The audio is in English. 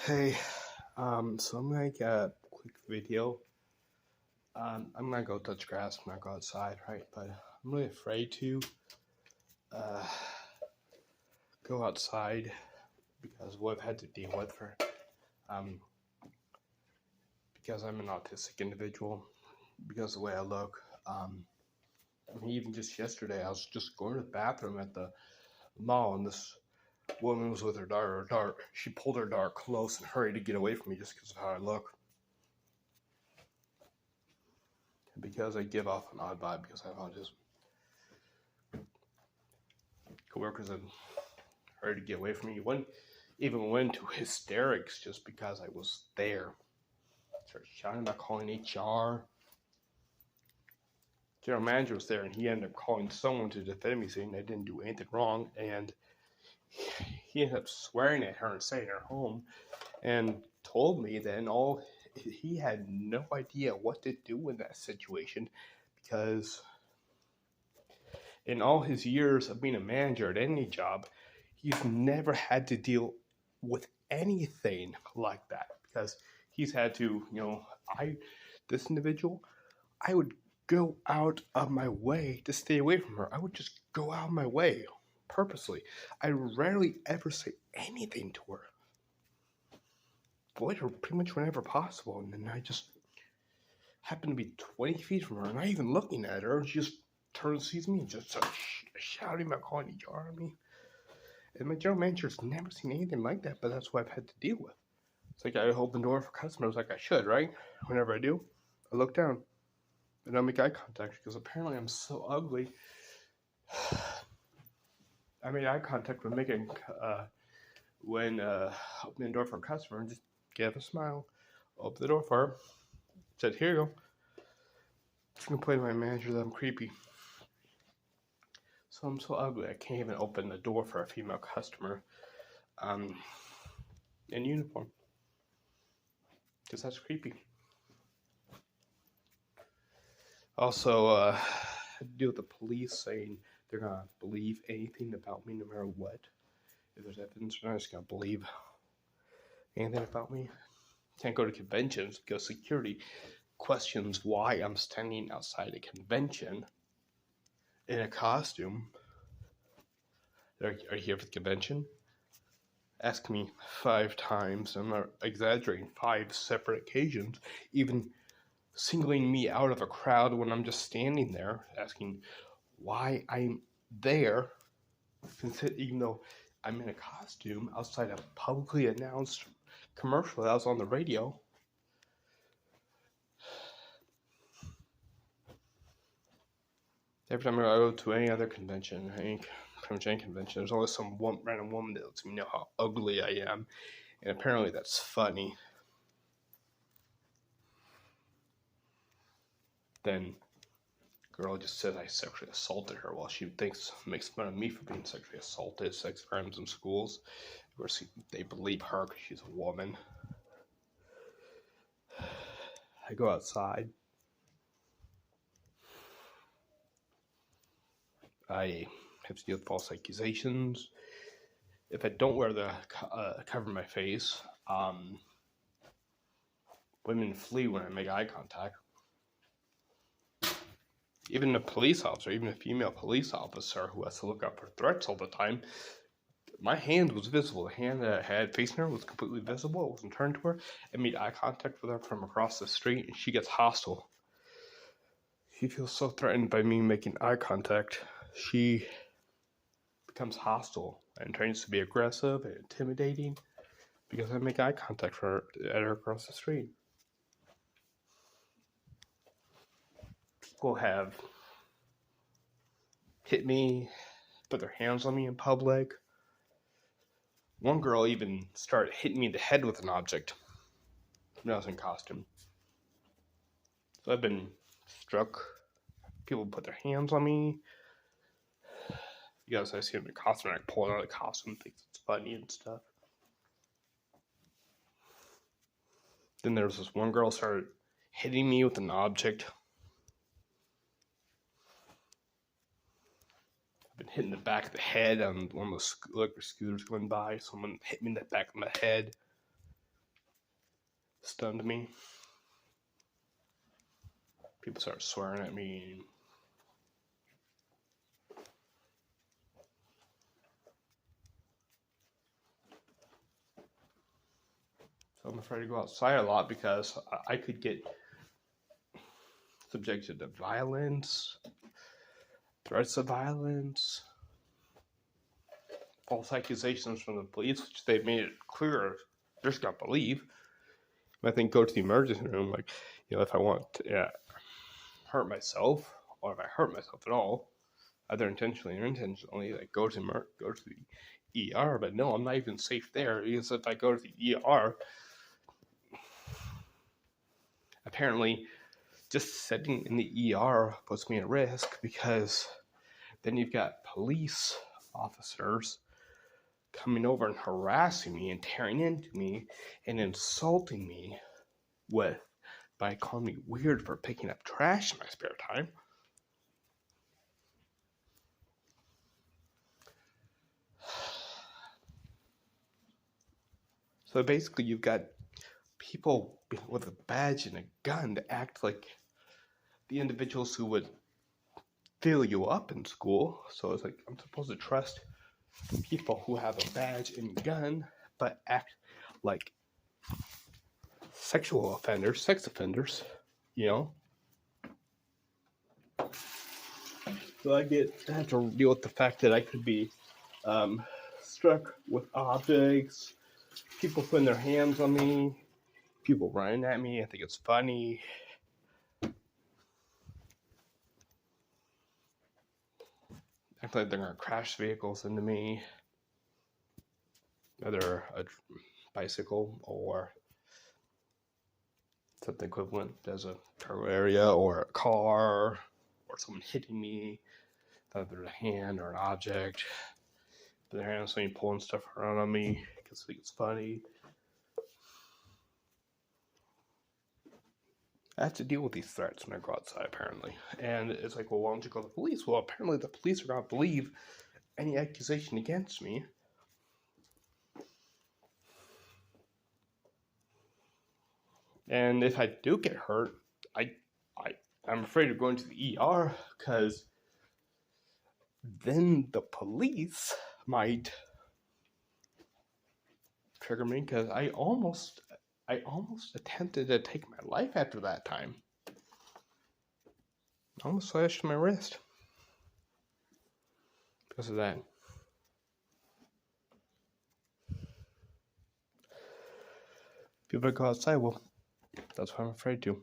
Hey, so I'm gonna make a quick video. I'm gonna go touch grass. I'm gonna go outside, right? But I'm really afraid to uh, go outside because of what I've had to deal with um, because I'm an autistic individual, because of the way I look. Even just yesterday, I was just going to the bathroom at the mall, and this woman was with her daughter. She pulled her daughter close and hurried to get away from me just because of how I look. Because I give off an odd vibe because I have autism. Coworkers had hurried to get away from me. One even went into hysterics just because I was there. Started shouting about calling HR. General manager was there, and he ended up calling someone to defend me, saying I didn't do anything wrong. And he ended up swearing at her and saying her home, and told me then he had no idea what to do in that situation because in all his years of being a manager at any job, he's never had to deal with anything like that because he's had to, this individual, I would go out of my way to stay away from her. I would just go out of my way purposely. I rarely ever say anything to her. Avoid her pretty much whenever possible, and then I just happen to be 20 feet from her, and not even looking at her, and she just turns, sees me, and just starts shouting about calling HR on me. And my general manager's never seen anything like that, but that's what I've had to deal with. It's like I open the door for customers like I should, right? Whenever I do, I look down and I make eye contact because apparently I'm so ugly. I made eye contact when opening the door for a customer and just gave a smile, opened the door for her, said, "Here you go." Just complained to my manager that I'm creepy. So I'm so ugly I can't even open the door for a female customer in uniform because that's creepy. Also, I had to deal with the police saying they're going to believe anything about me no matter what. If there's evidence, they're not just going to believe anything about me. Can't go to conventions because security questions why I'm standing outside a convention in a costume. Are you here for the convention? Ask me 5 times. I'm not exaggerating. 5 separate occasions. Even singling me out of a crowd when I'm just standing there, asking why I'm there, even though I'm in a costume outside a publicly announced commercial that was on the radio. Every time I go to any other convention, pretty much any convention, there's always some random woman that lets me know how ugly I am, and apparently that's funny. Then girl just says I sexually assaulted her while she makes fun of me for being sexually assaulted 6 times in schools. Of course, they believe her because she's a woman. I go outside. I have to deal with false accusations. If I don't wear the cover my face, women flee when I make eye contact. Even a police officer, even a female police officer who has to look out for threats all the time, my hand was visible. The hand that I had facing her was completely visible. It wasn't turned to her. I made eye contact with her from across the street, and she gets hostile. She feels so threatened by me making eye contact. She becomes hostile and turns to be aggressive and intimidating because I make eye contact at her across the street. People have hit me, put their hands on me in public. One girl even started hitting me in the head with an object when I was in costume. So I've been struck. People put their hands on me. Because I see them in costume and I pull out of the costume, thinks it's funny and stuff. Then there was this one girl started hitting me with an object. I've been hitting the back of the head on one of the scooters going by. Someone hit me in the back of my head. stunned me. People started swearing at me. So I'm afraid to go outside a lot because I could get subjected to violence, threats of violence, false accusations from the police, which they made it clear they're just gonna believe. I think go to the emergency room, like, if I want to hurt myself, or if I hurt myself at all, either intentionally or unintentionally, like go to the ER. But no, I'm not even safe there, because if I go to the ER, apparently just sitting in the ER puts me at risk, because then you've got police officers coming over and harassing me and tearing into me and insulting me by calling me weird for picking up trash in my spare time. So basically you've got people with a badge and a gun to act like the individuals who would fill you up in school. So it's like I'm supposed to trust people who have a badge and gun but act like sex offenders, So I have to deal with the fact that I could be struck with objects, people putting their hands on me, people running at me. I think it's funny. Act like they're gonna crash vehicles into me, whether a bicycle or something equivalent as a cargo area, or a car, or someone hitting me, either a hand or an object. Their hands on me, pulling stuff around on me because I think it's funny. I have to deal with these threats when I go outside, apparently. And it's like, well, why don't you call the police? Well, apparently the police are going to believe any accusation against me. And if I do get hurt, I'm afraid of going to the ER, because then the police might trigger me, because I almost attempted to take my life after that time. I almost slashed my wrist because of that. People go outside, well, that's what I'm afraid to.